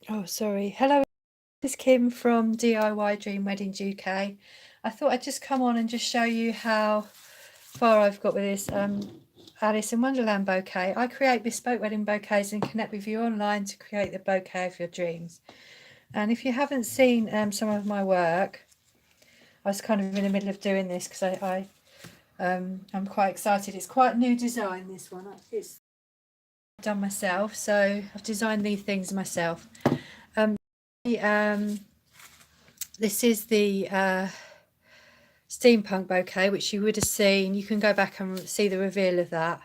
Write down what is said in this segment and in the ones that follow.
Oh, sorry. Hello, this is Kim from DIY Dream Weddings UK. I thought I'd just come on and just show you how far I've got with this Alice in Wonderland bouquet. I create bespoke wedding bouquets and connect with you online to create the bouquet of your dreams. And if you haven't seen some of my work, I was kind of in the middle of doing this because I'm quite excited. It's quite a new design, this one. It's done myself, so I've designed these things myself. Um, this is the steampunk bouquet, which you would have seen. You can go back and see the reveal of that,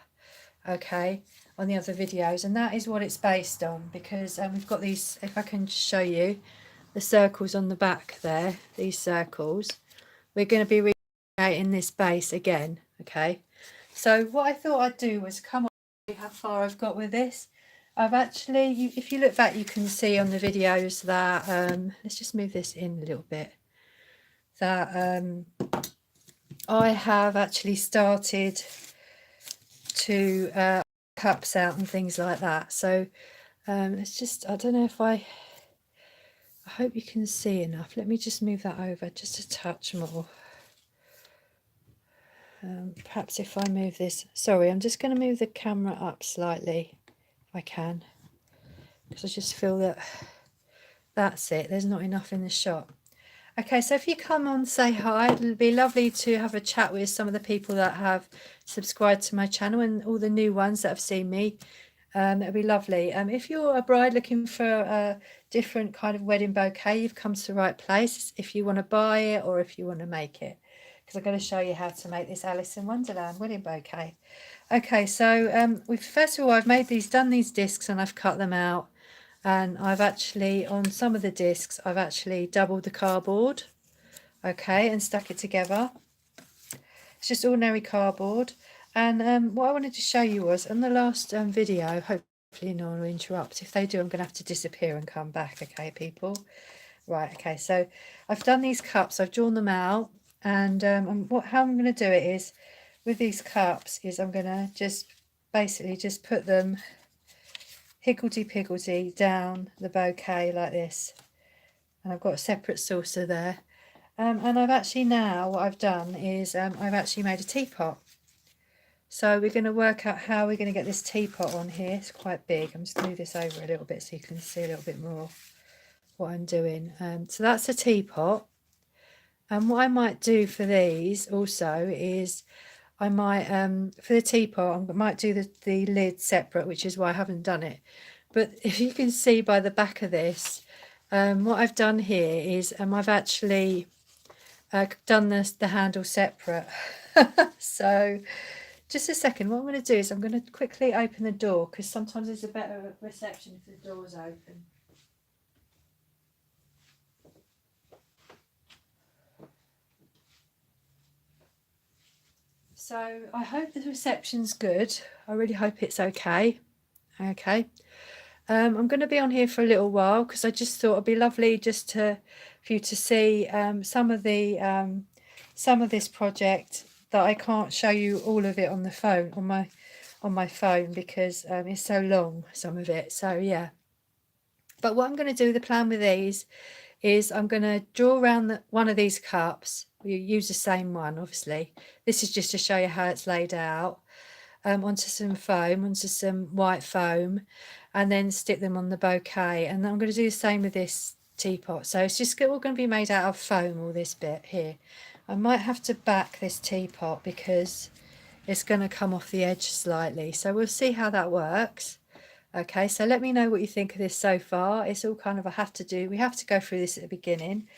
okay, on the other videos, and that is what it's based on, because we've got these, if I can show you the circles on the back there, these circles, we're going to be recreating this base again, okay. So what I thought I'd do was come on, see how far I've got with this. I've actually, if you look back, you can see on the videos that let's just move this in a little bit, that I have actually started to cups out and things like that. So it's just, I don't know if I hope you can see enough. Let me just move that over just a touch more. Perhaps if I move this, sorry, I'm just going to move the camera up slightly if I can, because I just feel that that's it, there's not enough in the shot. Okay, so if you come on, say hi. It'll be lovely to have a chat with some of the people that have subscribed to my channel and all the new ones that have seen me. That'd be lovely. If you're a bride looking for a different kind of wedding bouquet, you've come to the right place. If you want to buy it or if you want to make it, because I'm going to show you how to make this Alice in Wonderland wedding bouquet. Okay, so first of all, I've done these discs and I've cut them out. And I've actually, on some of the discs, I've actually doubled the cardboard, okay, and stuck it together. It's just ordinary cardboard. And what I wanted to show you was, in the last video, hopefully no one will interrupt. If they do, I'm going to have to disappear and come back, okay, people? Right, okay, so I've done these cups, I've drawn them out, and how I'm going to do it is, with these cups, is I'm going to just basically just put them higgledy-piggledy down the bouquet like this, and I've got a separate saucer there, and I've actually, now what I've done is I've actually made a teapot. So we're going to work out how we're going to get this teapot on here. It's quite big. I'm just going to move this over a little bit so you can see a little bit more what I'm doing. So that's a teapot, and what I might do for these also is I might for the teapot I might do the lid separate, which is why I haven't done it. But if you can see by the back of this, what I've done here is I've actually done the handle separate. So just a second, what I'm going to do is I'm going to quickly open the door, because sometimes there's a better reception if the door's open. So I hope the reception's good. I really hope it's okay. Okay. I'm going to be on here for a little while because I just thought it'd be lovely just for you to see some of this project that I can't show you all of it on the phone, on my phone, because it's so long, some of it. So yeah. But what I'm going to do, the plan with these is I'm going to draw around one of these cups. You use the same one, obviously. This is just to show you how it's laid out. Onto some foam, onto some white foam, and then stick them on the bouquet. And I'm going to do the same with this teapot. So it's just all going to be made out of foam, all this bit here. I might have to back this teapot because it's going to come off the edge slightly. So we'll see how that works. Okay, so let me know what you think of this so far. It's all kind of we have to go through this at the beginning.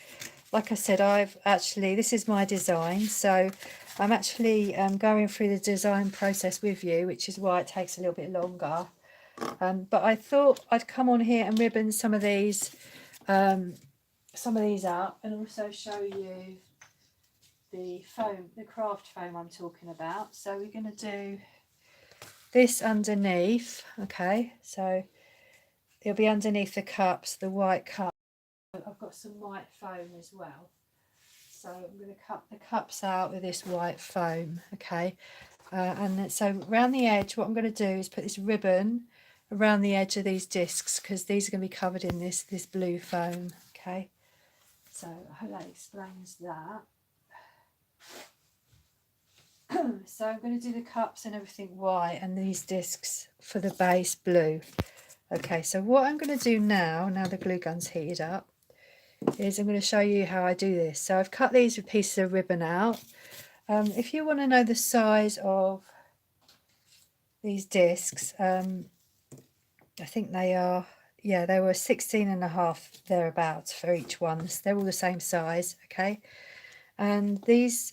Like I said, this is my design, so I'm actually going through the design process with you, which is why it takes a little bit longer. But I thought I'd come on here and ribbon some of these up, and also show you the foam, the craft foam I'm talking about. So we're going to do this underneath, okay, so it'll be underneath the cups, the white cup. I've got some white foam as well, so I'm going to cut the cups out with this white foam, okay. And so around the edge, what I'm going to do is put this ribbon around the edge of these discs, because these are going to be covered in this blue foam. Okay, so I hope that explains that. So I'm going to do the cups and everything white and these discs for the base blue. Okay, so what I'm going to do now the glue gun's heated up, is I'm going to show you how I do this. So I've cut these with pieces of ribbon out. If you want to know the size of these discs, I think they are, yeah, they were 16.5 thereabouts for each one. So they're all the same size, okay? And these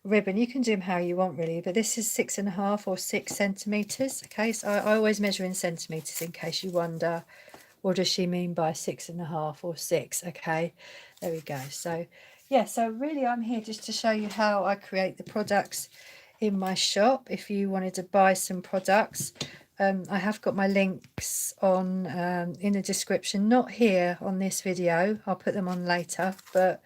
ribbon, you can do them how you want really, but this is 6.5 or 6 centimeters. Okay, so I always measure in centimeters in case you wonder what does she mean by 6.5 or 6. Okay, there we go. So yeah, so really I'm here just to show you how I create the products in my shop. If you wanted to buy some products, I have got my links on in the description, not here on this video, I'll put them on later, but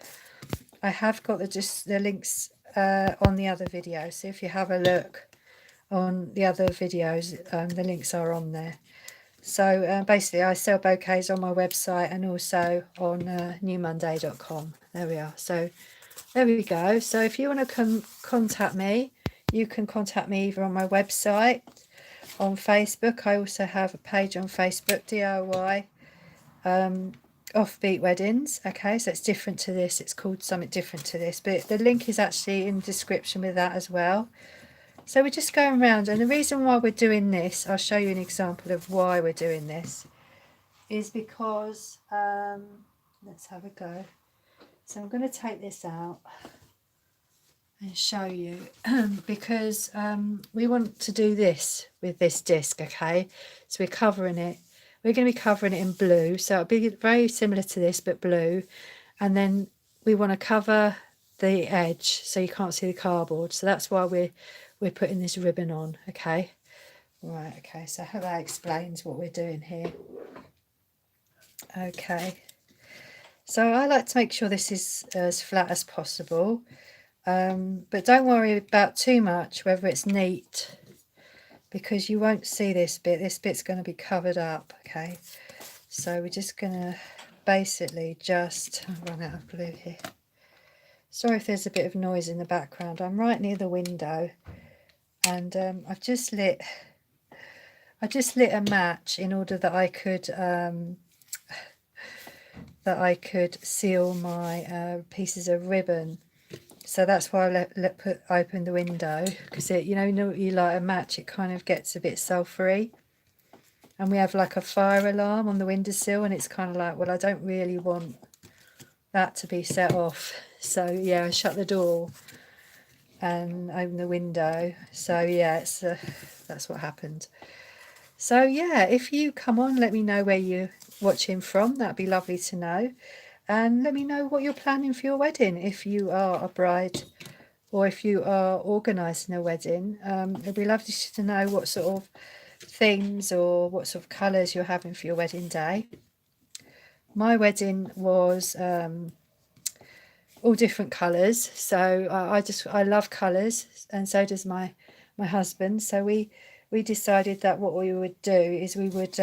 I have got the links on the other video. So if you have a look on the other videos, the links are on there. So basically I sell bouquets on my website and also on newmonday.com. There we are. So there we go. So if you want to contact me, you can contact me either on my website, on Facebook. I also have a page on Facebook, DIY Offbeat Weddings. Okay, so it's different to this, it's called something different to this, but the link is actually in the description with that as well. So we're just going around, and the reason why we're doing this, I'll show you an example of why we're doing this, is because let's have a go. So I'm going to take this out and show you because we want to do this with this disc. Okay, so we're covering it. We're going to be covering it in blue, so it'll be very similar to this but blue, and then we want to cover the edge so you can't see the cardboard, so that's why we're putting this ribbon on. Okay, right, okay, so I hope that explains what we're doing here. Okay, so I like to make sure this is as flat as possible, but don't worry about too much whether it's neat, because you won't see this bit's going to be covered up. Okay, so we're just going to basically just run out of glue here. Sorry if there's a bit of noise in the background, I'm right near the window, and I've just lit a match in order that I could seal my pieces of ribbon. So that's why I open the window, because it, you know you light a match, it kind of gets a bit sulphury, and we have like a fire alarm on the windowsill, and it's kind of like, well, I don't really want that to be set off. So yeah, I shut the door and open the window. So yeah, it's that's what happened. So yeah, if you come on, let me know where you're watching from, that'd be lovely to know. And let me know what you're planning for your wedding, if you are a bride or if you are organising a wedding. It'd be lovely to know what sort of themes or what sort of colours you're having for your wedding day. My wedding was all different colours, so I love colours, and so does my husband. So we decided that what we would do is we would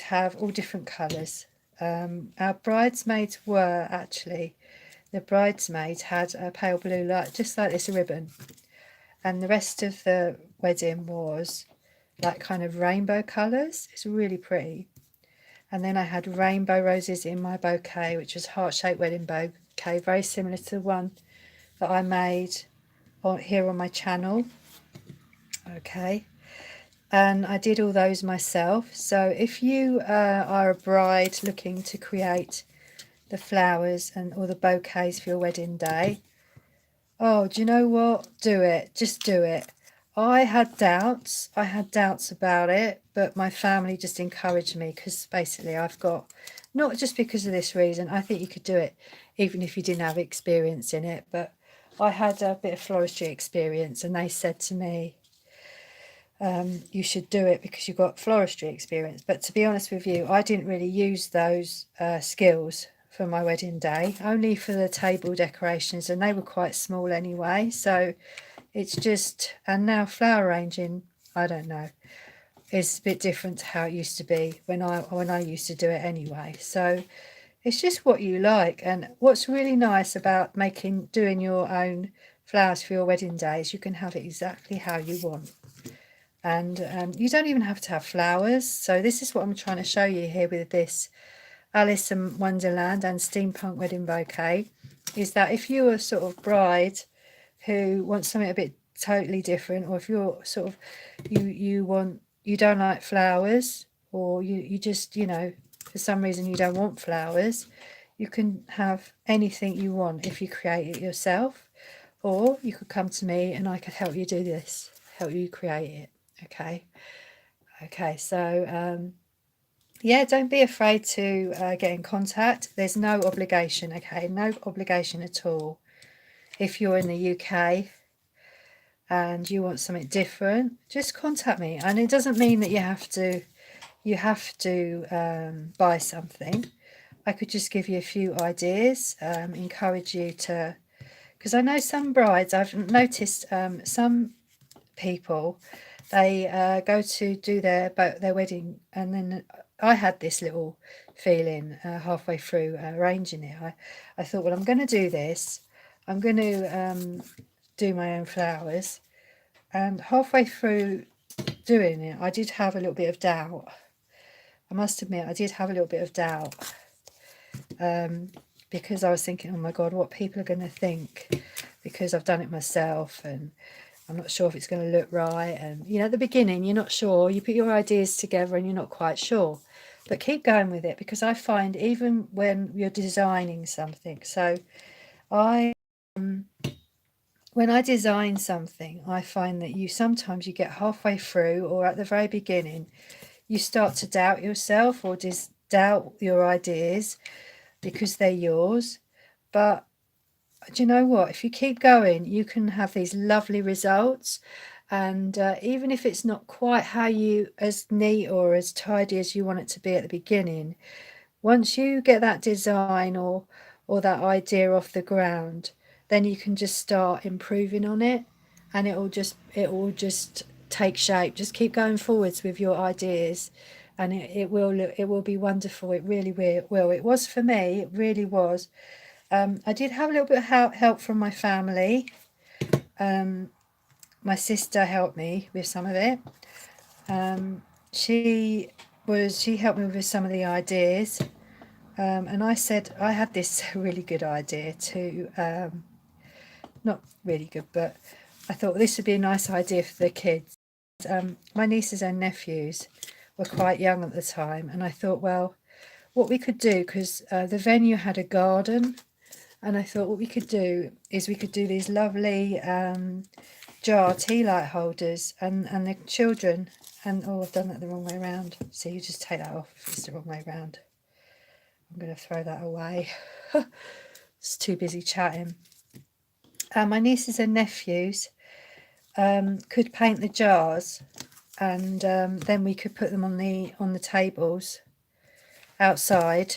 have all different colours. Our bridesmaids were actually, the bridesmaid had a pale blue light, just like this ribbon, and the rest of the wedding was like kind of rainbow colours. It's really pretty. And then I had rainbow roses in my bouquet, which was heart-shaped wedding bouquet, very similar to the one that I made here on my channel. Okay, and I did all those myself. So if you are a bride looking to create the flowers and all the bouquets for your wedding day, oh, do you know what? Do it. Just do it. I had doubts about it, but my family just encouraged me, because basically I've got, not just because of this reason, I think you could do it even if you didn't have experience in it, but I had a bit of floristry experience, and they said to me, you should do it because you've got floristry experience. But to be honest with you, I didn't really use those skills for my wedding day, only for the table decorations, and they were quite small anyway. So it's just, and now flower arranging, I don't know. It's a bit different to how it used to be when I used to do it anyway. So it's just what you like. And what's really nice about doing your own flowers for your wedding day is you can have it exactly how you want. And you don't even have to have flowers. So this is what I'm trying to show you here with this Alice in Wonderland and Steampunk Wedding Bouquet, is that if you're a sort of bride who wants something a bit totally different, or if you're sort of you don't like flowers, or you just, you know, for some reason you don't want flowers, you can have anything you want if you create it yourself, or you could come to me and I could help you do this, help you create it. Okay, so yeah, don't be afraid to get in contact. There's no obligation, okay, no obligation at all. If you're in the UK and you want something different, just contact me. And it doesn't mean that you have to buy something. I could just give you a few ideas, encourage you to, because I know some brides, I've noticed some people, they go to do their wedding, and then I had this little feeling halfway through arranging it. I thought, well, I'm going to do this. I'm going to do my own flowers. And halfway through doing it, I did have a little bit of doubt. I must admit, I did have a little bit of doubt because I was thinking, oh my God, what people are going to think, because I've done it myself and I'm not sure if it's going to look right. And, you know, at the beginning, you're not sure. You put your ideas together and you're not quite sure. But keep going with it, because I find even when you're designing something, so when I design something, I find that sometimes you get halfway through, or at the very beginning, you start to doubt yourself, or doubt your ideas because they're yours. But do you know what? If you keep going, you can have these lovely results. And even if it's not quite as neat or as tidy as you want it to be at the beginning, once you get that design or that idea off the ground, then you can just start improving on it, and it will just take shape. Just keep going forwards with your ideas, and it will be wonderful. It really will. It was for me. It really was. I did have a little bit of help from my family. My sister helped me with some of it. She helped me with some of the ideas. And I said I had this really good idea to, not really good, but I thought this would be a nice idea for the kids. My nieces and nephews were quite young at the time, and I thought, well, what we could do, because the venue had a garden, and I thought what we could do is we could do these lovely jar tea light holders, and the children, and oh, I've done that the wrong way around. So you just take that off if it's the wrong way around. I'm going to throw that away. It's too busy chatting. My nieces and nephews could paint the jars, and then we could put them on the tables outside.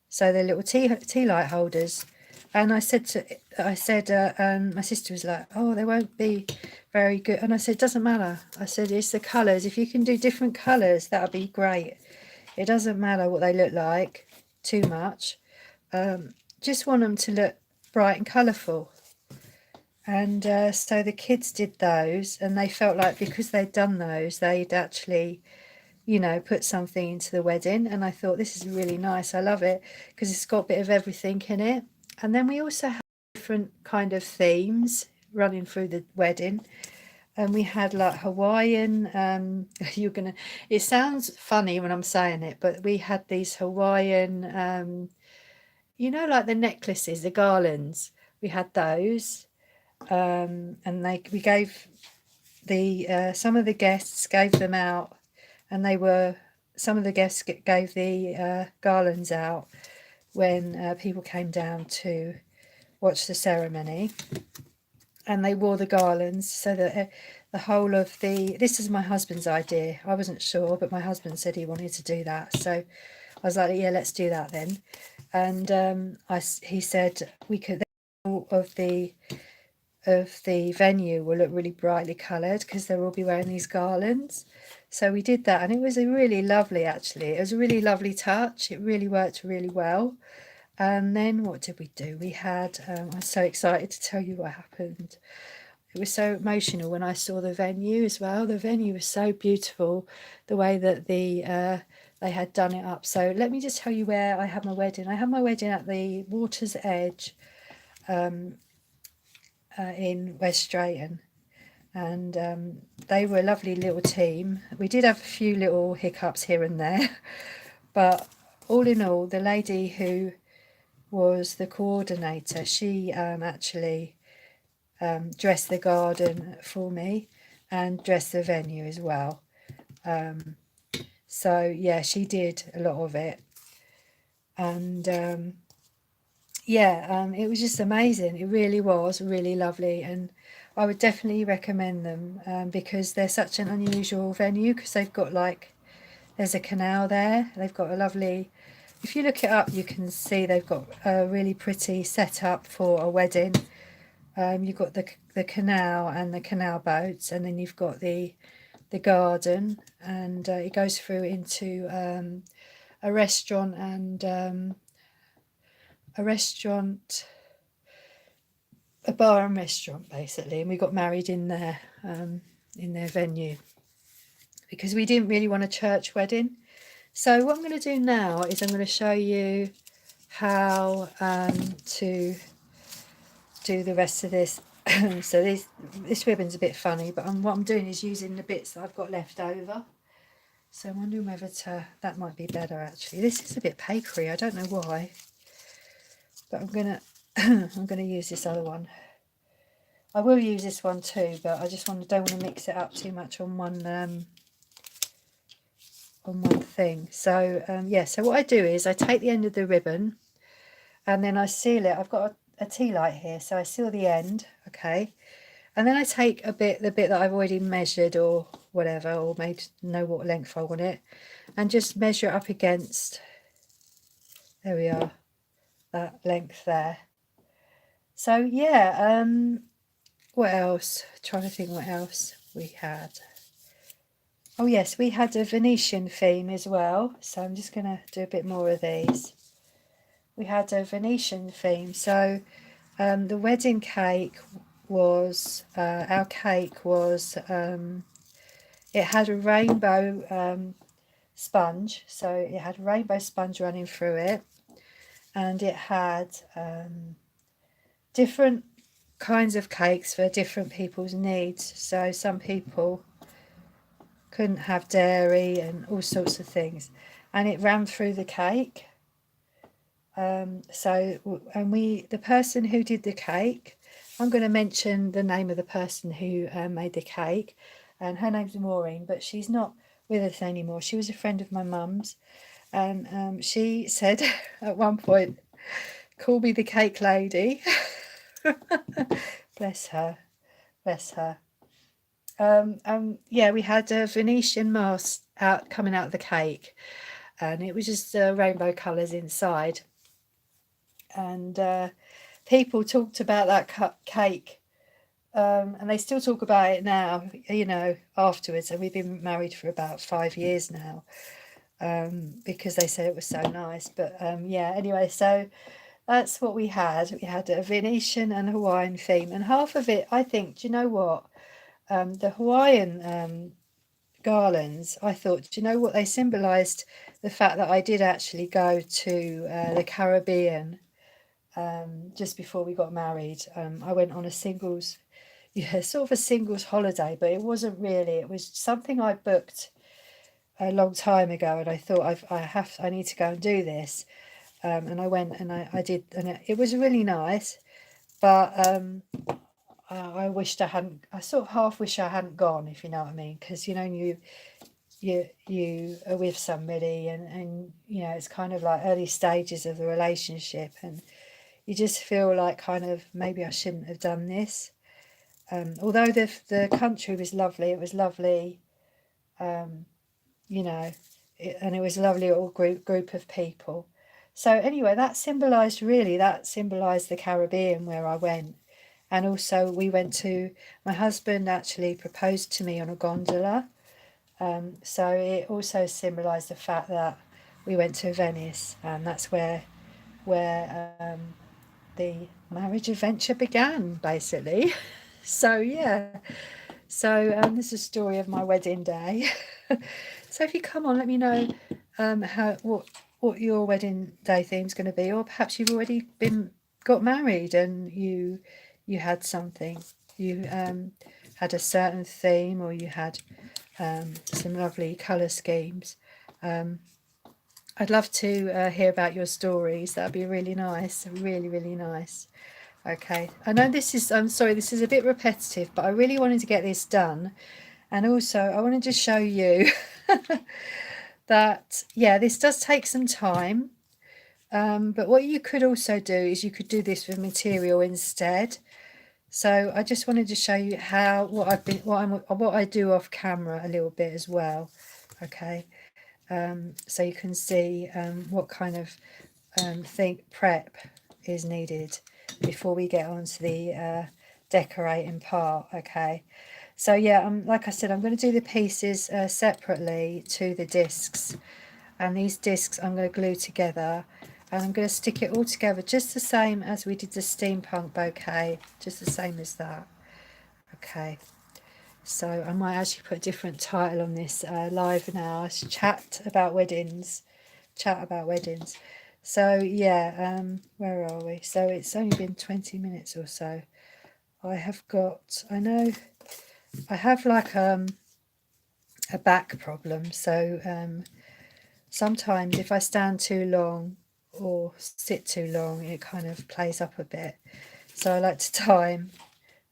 So they're little tea light holders. And my sister was like, oh, they won't be very good. And I said, doesn't matter. I said, it's the colours. If you can do different colours, that would be great. It doesn't matter what they look like too much. Just want them to look bright and colourful. And so the kids did those, and they felt like because they'd done those, they'd actually, you know, put something into the wedding. And I thought, this is really nice. I love it because it's got a bit of everything in it. And then we also had different kind of themes running through the wedding. And we had like Hawaiian, it sounds funny when I'm saying it, but we had these Hawaiian, you know, like the necklaces, the garlands, we had those. And we gave some of the guests gave them out, and some of the guests gave the garlands out when people came down to watch the ceremony, and they wore the garlands so that the whole of this is my husband's idea. I wasn't sure, but my husband said he wanted to do that, so I was like, yeah, let's do that then. And he said we could, all of the of the venue will look really brightly coloured because they'll all be wearing these garlands. So we did that, and it was a really lovely, actually. It was a really lovely touch. It really worked really well. And then what did we do? We had, I'm so excited to tell you what happened. It was so emotional when I saw the venue as well. The venue was so beautiful, the way that they had done it up. So let me just tell you where I had my wedding. I had my wedding at the Water's Edge in West Drayton, and they were a lovely little team. We did have a few little hiccups here and there, but all in all, the lady who was the coordinator, she actually dressed the garden for me and dressed the venue as well. So yeah, she did a lot of it, and it was just amazing. It really was really lovely, and I would definitely recommend them because they're such an unusual venue, because they've got there's a canal there. They've got a lovely, if you look it up, you can see they've got a really pretty setup for a wedding. You've got the canal and the canal boats, and then you've got the garden, and it goes through into a restaurant and a bar and restaurant basically, and we got married in their venue because we didn't really want a church wedding. So what I'm going to do now is I'm going to show you how to do the rest of this. So this ribbon's a bit funny, but what I'm doing is using the bits that I've got left over. So I'm wondering whether that might be better actually. This is a bit papery, I don't know why, but I'm gonna I'm gonna use this other one. I will use this one too, but I just don't want to mix it up too much on one thing. So so what I do is I take the end of the ribbon and then I seal it. I've got a tea light here, so I seal the end, okay, and then I take the bit that I've already measured or whatever, or know what length I want it, and just measure it up against, there we are, that length there. So yeah, what else? Trying to think what else we had. Oh yes, we had a Venetian theme as well, so I'm just going to do a bit more of these. We had a Venetian theme, so the wedding cake was, our cake was, it had a rainbow sponge, so it had rainbow sponge running through it, and it had different kinds of cakes for different people's needs. So some people couldn't have dairy and all sorts of things, and it ran through the cake. The person who did the cake, I'm going to mention the name of the person who made the cake, and her name's Maureen, but she's not with us anymore. She was a friend of my mum's, and she said at one point, "Call me the cake lady." Bless her. We had a Venetian mask coming out of the cake, and it was just rainbow colours inside. And people talked about that cake, and they still talk about it now, afterwards. And we've been married for about 5 years now, because they said it was so nice. But anyway, so that's what we had. We had a Venetian and Hawaiian theme, and half of it, I think, do you know what? The Hawaiian garlands, I thought, do you know what? They symbolised the fact that I did actually go to the Caribbean just before we got married. I went on a singles holiday, but it wasn't really. It was something I booked a long time ago, and I thought I need to go and do this. And I went and I did, and it was really nice, but I wished I hadn't. I sort of half wish I hadn't gone, if you know what I mean, because you are with somebody, and it's kind of like early stages of the relationship, and you just feel like kind of maybe I shouldn't have done this. Although the country was lovely, it was lovely, and it was a lovely little group of people. So anyway, that symbolised the Caribbean where I went, And also my husband actually proposed to me on a gondola. So it also symbolised the fact that we went to Venice, and that's where the marriage adventure began, basically. So yeah, so this is a story of my wedding day. So if you come on, let me know what your wedding day theme's going to be, or perhaps you've already got married and you had something, you had a certain theme, or you had some lovely colour schemes. I'd love to hear about your stories. That'd be really nice, really, really nice. Okay, I know I'm sorry, this is a bit repetitive, but I really wanted to get this done. And also, I wanted to show you that, yeah, this does take some time. But what you could also do is you could do this with material instead. So I just wanted to show you what I do off camera a little bit as well. Okay, so you can see what kind of prep is needed before we get on to the decorating part. Okay, so yeah, like I said, I'm going to do the pieces separately to the discs, and these discs I'm going to glue together, and I'm going to stick it all together just the same as we did the steampunk bouquet, just the same as that. Okay, so I might actually put a different title on this live now. It's chat about weddings. So yeah, where are we? So it's only been 20 minutes or so. I know I have like a back problem, so sometimes if I stand too long or sit too long, it kind of plays up a bit. So I like to time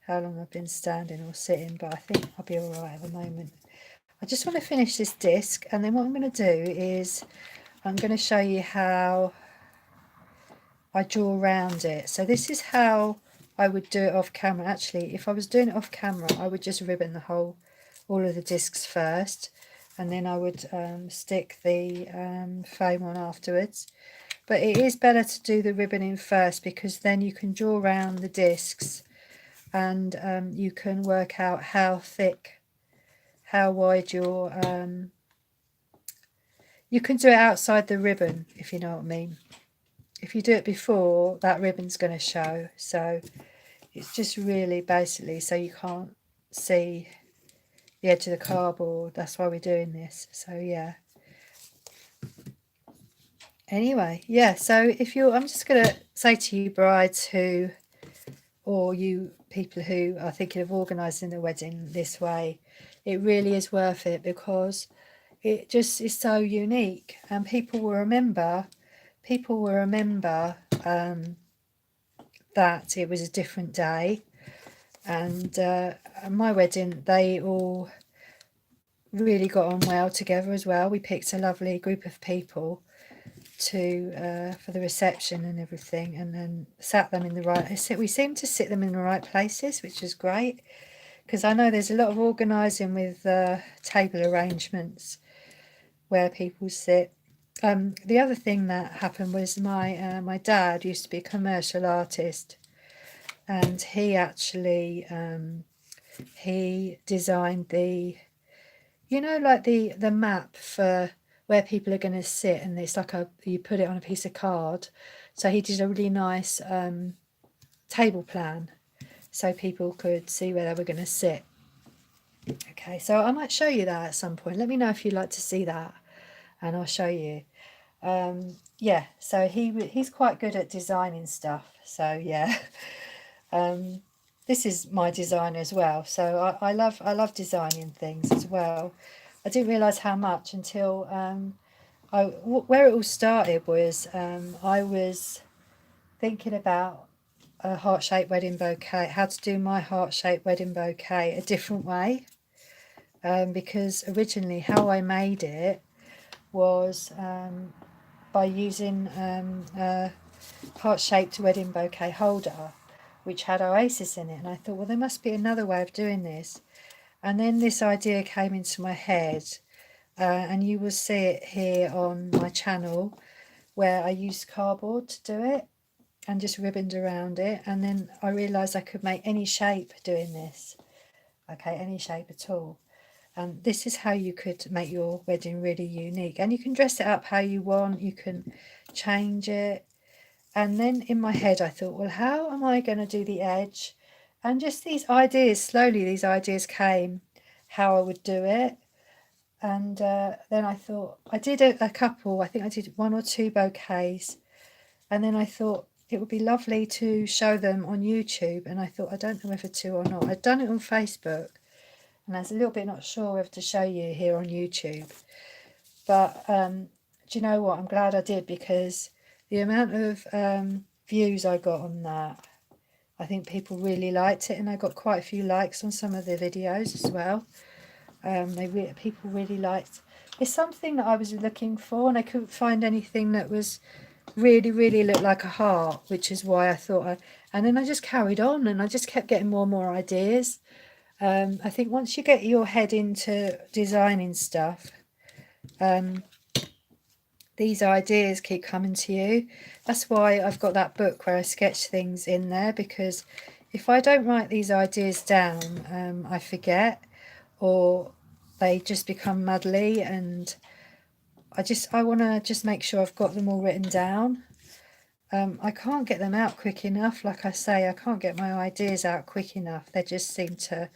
how long I've been standing or sitting, but I think I'll be all right at the moment. I just want to finish this disc, and then what I'm going to do is I'm going to show you how I draw around it. So this is how I would do it off camera. Actually, if I was doing it off camera, I would just ribbon all of the discs first, and then I would stick the foam on afterwards. But it is better to do the ribboning first, because then you can draw around the discs, and you can work out how thick, how wide your you can do it outside the ribbon, if you know what I mean. If you do it before, that ribbon's going to show. So it's just really basically so you can't see the edge of the cardboard. That's why we're doing this. So yeah. Anyway, yeah, so I'm just going to say to you brides or you people who are thinking of organising a wedding this way, it really is worth it, because it just is so unique, and people will remember that it was a different day. And my wedding, they all really got on well together as well. We picked a lovely group of people for the reception and everything, and then sat them in the right. We seemed to sit them in the right places, which was great, because I know there's a lot of organising with table arrangements where people sit. The other thing that happened was my dad used to be a commercial artist, and he actually he designed the the map for where people are going to sit, and it's like you put it on a piece of card. So he did a really nice table plan so people could see where they were going to sit. Okay, so I might show you that at some point. Let me know if you'd like to see that, and I'll show you. Yeah, so he's quite good at designing stuff. So yeah, this is my design as well. So I love designing things as well. I didn't realise how much until where it all started was I was thinking about a heart-shaped wedding bouquet, how to do my heart-shaped wedding bouquet a different way, because originally how I made it was by using a heart-shaped wedding bouquet holder which had oasis in it, and I thought, well, there must be another way of doing this. And then this idea came into my head, and you will see it here on my channel where I used cardboard to do it. and just ribboned around it. And then I realised I could make any shape doing this. Okay, any shape at all. And this is how you could make your wedding really unique. And you can dress it up how you want. You can change it. And then in my head I thought, well, how am I going to do the edge? And just these ideas, slowly these ideas came, how I would do it. And then I thought, I did a couple, I think I did 1 or 2 bouquets. And then I thought it would be lovely to show them on YouTube. And I thought, I don't know whether to or not. I'd done it on Facebook. And I was a little bit not sure whether to show you here on YouTube. But do you know what? I'm glad I did, because the amount of views I got on that, I think people really liked it. And I got quite a few likes on some of the videos as well. People really liked. It's something that I was looking for, and I couldn't find anything that was really looked like a heart, which is why I thought and then I just carried on, and I just kept getting more and more ideas. I think once you get your head into designing stuff, these ideas keep coming to you. That's why I've got that book where I sketch things in there, because if I don't write these ideas down, I forget, or they just become muddly, and I want to just make sure I've got them all written down. I can't get them out quick enough. Like I say, I can't get my ideas out quick enough. They just seem to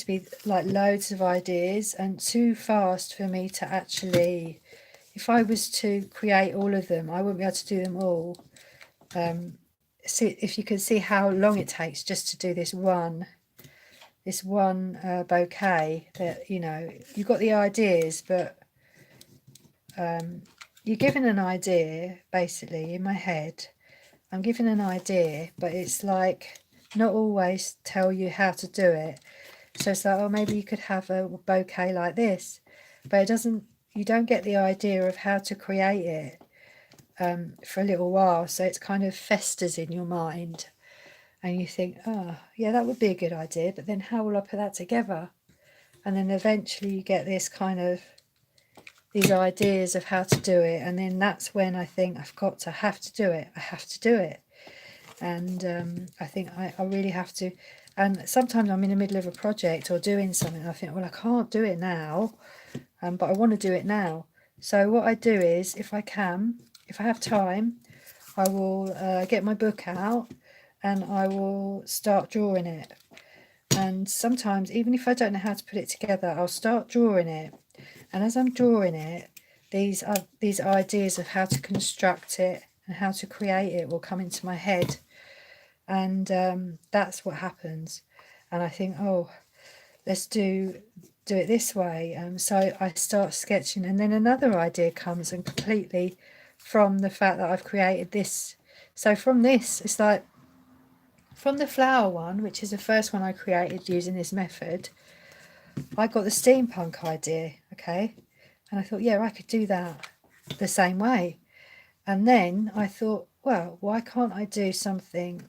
be like loads of ideas, and too fast for me to actually, if I was to create all of them, I wouldn't be able to do them all. See if you can see how long it takes just to do this one bouquet. That, you know, you've got the ideas, but you're given an idea, basically. In my head, I'm given an idea, but it's like not always tell you how to do it. So it's like, oh, maybe you could have a bouquet like this, but it doesn't, you don't get the idea of how to create it for a little while. So it's kind of festers in your mind, and you think, oh yeah, that would be a good idea, but then how will I put that together? And then eventually you get this kind of, these ideas of how to do it, and then that's when I think I have to do it. I have to do it. And I think I really have to. And sometimes I'm in the middle of a project or doing something, and I think, well, I can't do it now, but I want to do it now. So what I do is, if I have time, I will get my book out and I will start drawing it. And sometimes, even if I don't know how to put it together, I'll start drawing it. And as I'm drawing it, these ideas of how to construct it and how to create it will come into my head. And that's what happens. And I think, oh, let's do it this way. So I start sketching, and then another idea comes, and completely from the fact that I've created this. So from this, it's like, from the flower one, which is the first one I created using this method, I got the steampunk idea, okay? And I thought, yeah, I could do that the same way. And then I thought, well, why can't I do something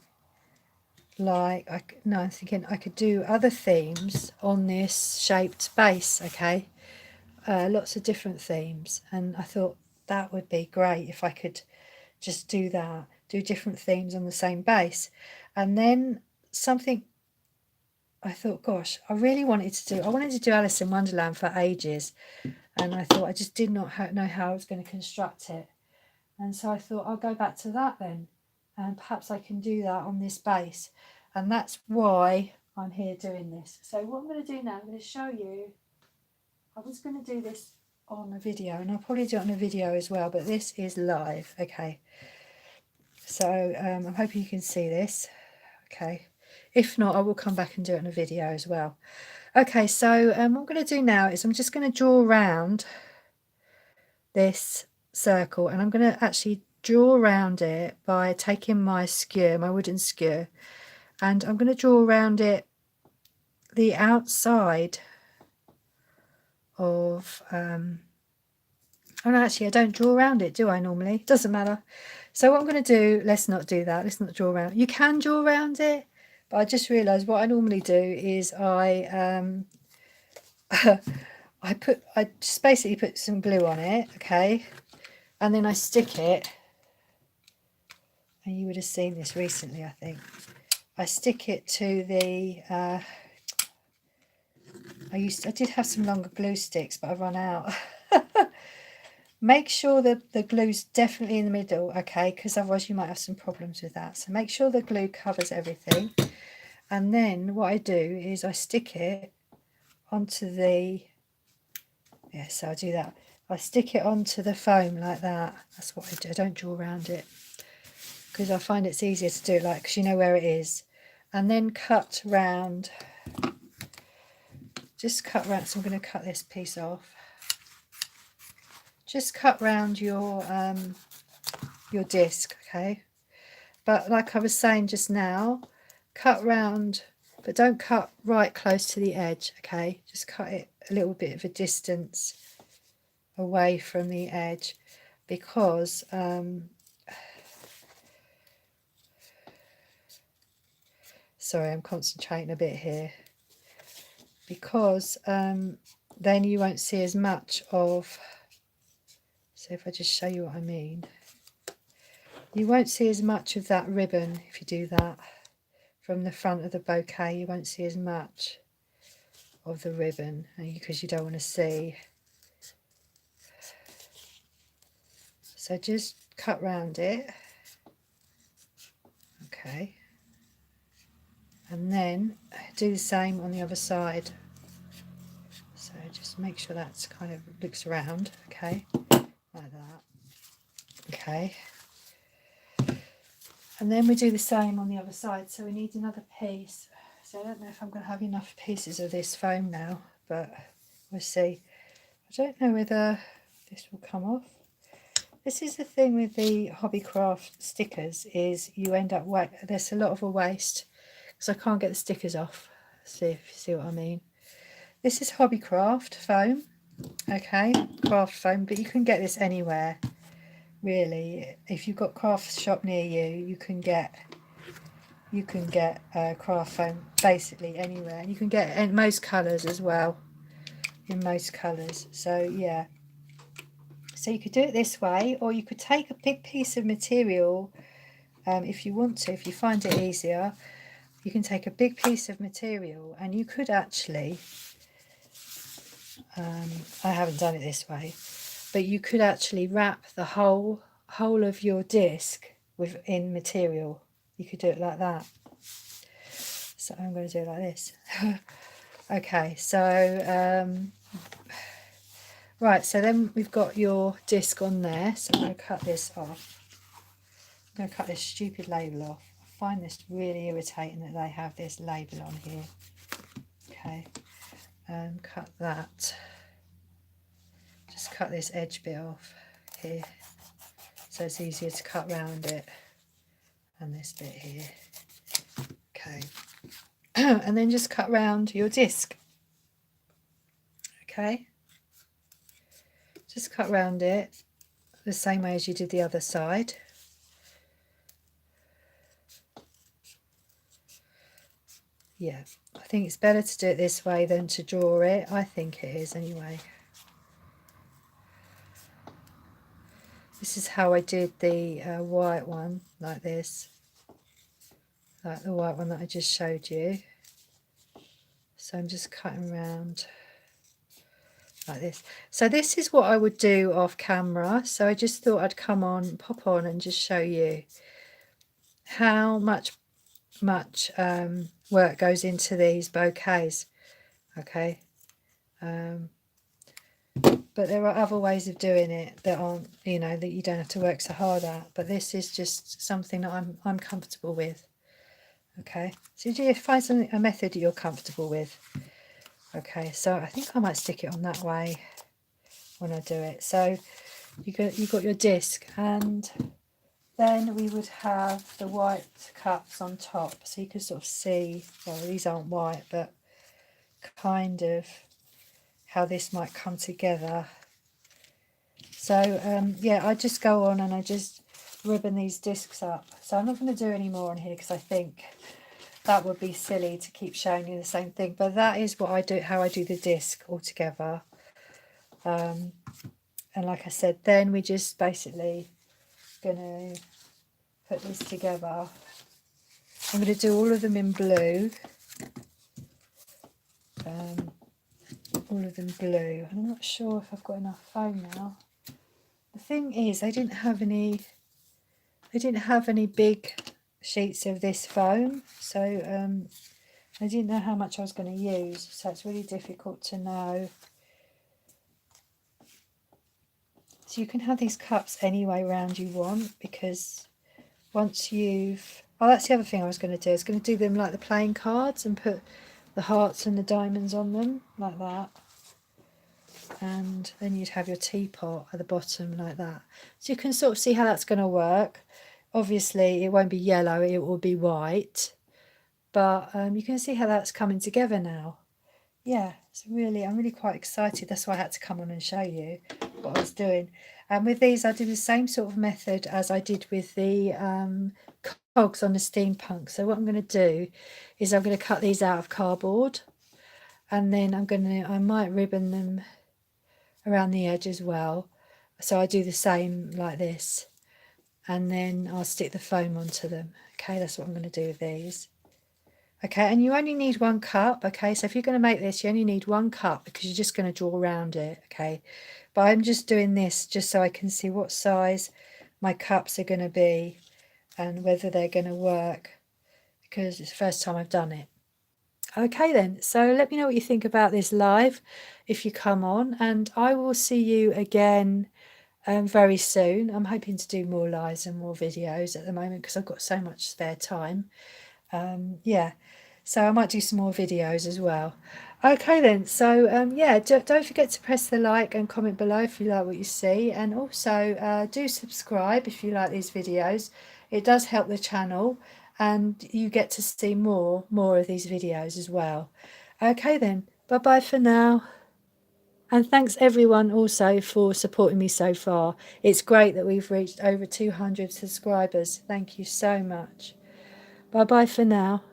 like, I'm thinking I could do other themes on this shaped base, okay? Lots of different themes. And I thought that would be great if I could just do that, do different themes on the same base. And then something, I thought, gosh, I wanted to do Alice in Wonderland for ages, and I thought I just did not know how I was going to construct it. And so I thought, I'll go back to that then, and perhaps I can do that on this base. And that's why I'm here doing this. So what I'm going to do now, I'm going to show you, I was going to do this on a video, and I'll probably do it on a video as well, but this is live, okay? So I'm hoping you can see this, okay? If not, I will come back and do it in a video as well. Okay, so what I'm going to do now is I'm just going to draw around this circle, and I'm going to actually draw around it by taking my skewer, my wooden skewer, and I'm going to draw around it the outside of oh no, actually I don't draw around it, do I normally? Doesn't matter. So what I'm going to do, let's not do that, let's not draw around. You can draw around it, but I just realised what I normally do is I just basically put some glue on it, okay, and then I stick it and you would have seen this recently, I think. I stick it to the I did have some longer glue sticks, but I've run out. Make sure that the glue's definitely in the middle, okay, because otherwise you might have some problems with that. So make sure the glue covers everything. And then what I do is I stick it onto the, so I do that. I stick it onto the foam like that. That's what I do. I don't draw around it because I find it's easier to do it like, because you know where it is. And then cut round, just cut round. So I'm going to cut this piece off. Just cut round your disc, okay? But like I was saying just now, cut round, but don't cut right close to the edge, okay? Just cut it a little bit of a distance away from the edge, because sorry, I'm concentrating a bit here, because then you won't see as much of, so if I just show you what I mean, you won't see as much of that ribbon if you do that from the front of the bouquet. You won't see as much of the ribbon because you don't want to see. So just cut round it, okay, and then do the same on the other side. So just make sure that's kind of looks around, okay, like that, okay. And then we do the same on the other side. So we need another piece. So I don't know if I'm going to have enough pieces of this foam now, but we'll see. I don't know whether this will come off. This is the thing with the Hobbycraft stickers, is you end up, there's a lot of a waste because I can't get the stickers off. See if you see what I mean. This is Hobbycraft foam, okay, craft foam, but you can get this anywhere, really. If you've got craft shop near you, you can get craft foam basically anywhere, and you can get in most colours as well, in most colours. So yeah. So you could do it this way, or you could take a big piece of material, if you want to, if you find it easier, you can take a big piece of material and you could actually, I haven't done it this way, but you could actually wrap the whole of your disc within material. You could do it like that. So I'm going to do it like this. Okay, so right, so then we've got your disc on there, so I'm going to cut this off. I'm going to cut this stupid label off. I find this really irritating that they have this label on here. Okay, cut that. Just cut this edge bit off here, so it's easier to cut round it, and this bit here. Okay, and then just cut round your disc. Okay. Just cut round it the same way as you did the other side. Yeah, I think it's better to do it this way than to draw it. I think it is anyway. This is how I did the white one, like this. Like the white one that I just showed you. So I'm just cutting round like this. So this is what I would do off camera. So I just thought I'd pop on and just show you how much work goes into these bouquets. Okay, but there are other ways of doing it that aren't, you know, that you don't have to work so hard at, but this is just something that I'm comfortable with. Okay, so you find a method that you're comfortable with. Okay, so I think I might stick it on that way when I do it. So you got your disc, and then we would have the white cups on top, so you can sort of see, well, these aren't white, but kind of how this might come together. So yeah, I just go on and I just ribbon these discs up. So I'm not going to do any more on here because I think that would be silly to keep showing you the same thing, but that is what I do, how I do the disc altogether. And like I said, then we just basically going to put this together. I'm going to do all of them in blue. All of them blue. And I'm not sure if I've got enough foam now. The thing is, they didn't have any big sheets of this foam, so I didn't know how much I was going to use, so it's really difficult to know. So you can have these cups any way round you want, because once you've... Oh, that's the other thing I was going to do. I was going to do them like the playing cards and put the hearts and the diamonds on them, like that. And then you'd have your teapot at the bottom, like that. So you can sort of see how that's going to work. Obviously, it won't be yellow, it will be white. But you can see how that's coming together now. Yeah, I'm really quite excited. That's why I had to come on and show you what I was doing. And with these, I did the same sort of method as I did with the cogs on the steampunk. So what I'm going to do is I'm going to cut these out of cardboard, and then I might ribbon them around the edge as well. So I do the same like this, and then I'll stick the foam onto them. Okay, that's what I'm going to do with these. Okay, and you only need 1 cup. Okay, so if you're going to make this, you only need 1 cup, because you're just going to draw around it. Okay, but I'm just doing this just so I can see what size my cups are going to be and whether they're going to work, because it's the first time I've done it. Okay then, so let me know what you think about this live if you come on, and I will see you again very soon. I'm hoping to do more lives and more videos at the moment because I've got so much spare time. Yeah, so I might do some more videos as well. Okay then, so yeah, don't forget to press the like and comment below if you like what you see, and also do subscribe if you like these videos. It does help the channel, and you get to see more of these videos as well. Okay then, bye bye for now. And thanks everyone also for supporting me so far. It's great that we've reached over 200 subscribers. Thank you so much. Bye bye for now.